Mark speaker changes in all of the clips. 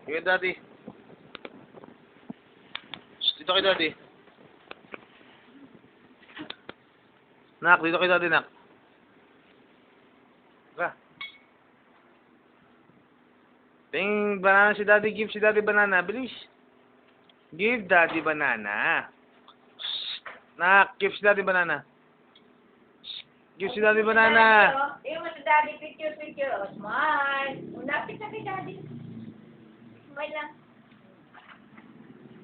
Speaker 1: Sige, daddy. Shh, dito kay daddy. Nak, dito kay daddy, nak. Ka. Ting banana si daddy. Give si daddy banana. Bilis. Give daddy banana. Shh. Nak, give si daddy banana. Shh. Give si daddy banana.
Speaker 2: Yung mo si daddy, picture. Oh, smile. Unapit na kay daddy. Smile lang.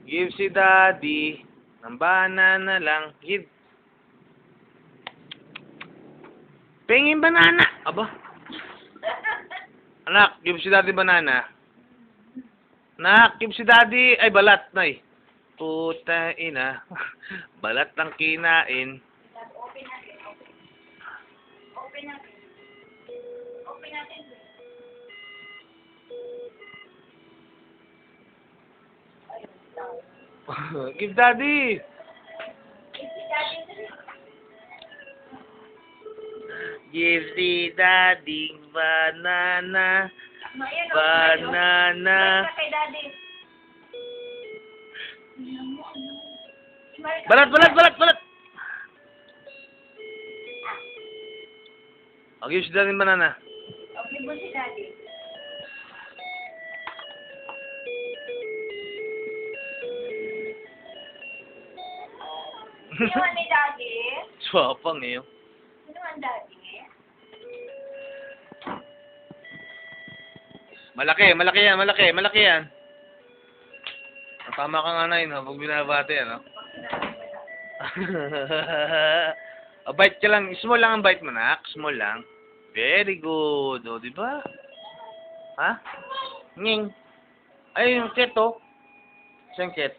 Speaker 1: Give si daddy ng banana lang. Give. Pengin banana. Aba. Anak, give si daddy banana. Anak, give si daddy. Ay, balat, nay. Puta ina. Balat ang kinain.
Speaker 2: Open natin. Open natin. Open natin.
Speaker 1: Give daddy.
Speaker 2: Si daddy.
Speaker 1: Give si daddy banana.
Speaker 2: Ayan,
Speaker 1: Banana.
Speaker 2: Smile ka kay daddy. Smile ka.
Speaker 1: Balat. Oh, give si daddy banana.
Speaker 2: Okay mo si daddy. Sino ang ni daddy?
Speaker 1: Swapang eh.
Speaker 2: Sino ang daddy?
Speaker 1: Malaki yan. Tama ka nga na yun, pag binabati, ano? Bite ka lang. Small lang ang bite mo, nak. Small lang. Very good. O, di ba? Ha? Nging. Ay, yung cat, oh. Asan yung cat?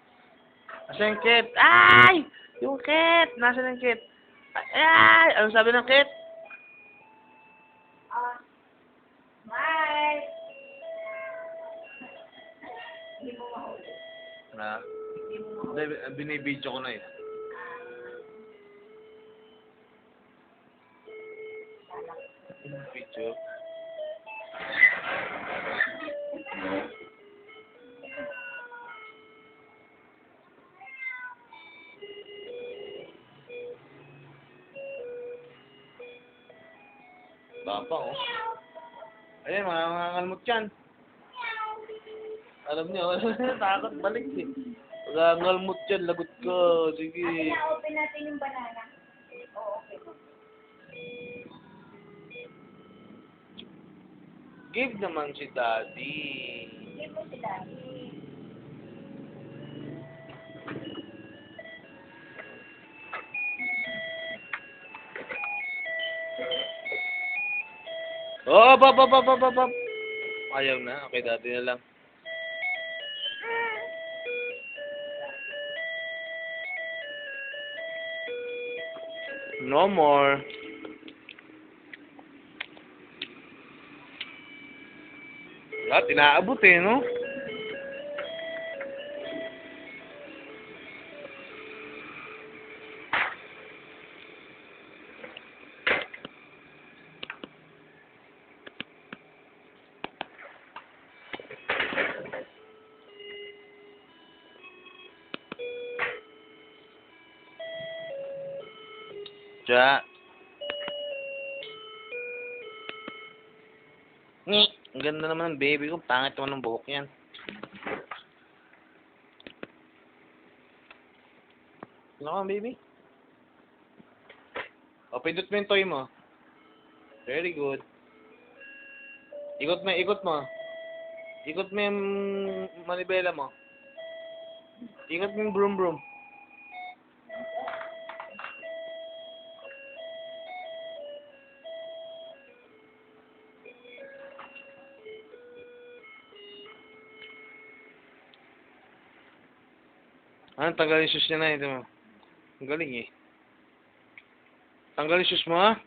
Speaker 1: Asan yung cat? Ay! Yung cat! Nasaan yung cat? Ay! Anong sabi ng cat?
Speaker 2: Smile. Hindi mo mahuli.
Speaker 1: Na?
Speaker 2: Hindi mo mahuli.
Speaker 1: Binibidyo ko na eh. Video. Bapa, oh. Ayan, mga ngalmot yan. Alam niyo, takot balik eh. Mga ngalmot yan, lagot ko. Sige.
Speaker 2: Open natin yung banana. Oo, okay.
Speaker 1: Give naman si daddy.
Speaker 2: Hindi mo si daddy.
Speaker 1: Oh, bab. Ayaw na. Okay, daddy na lang. No more. Lahat, inaabot eh, no? Tiya. Ang ganda naman ng baby ko. Pangit naman ng buhok yan. Ano ka, baby? O, pindot mo yung toy mo. Very good. Ikot mo. Ikot mo yung manibela mo. Ikot mo yung broom. Tanggalin yung shoes niya na ito mo. Ang galing eh. Tanggalin yung shoes mo, ha?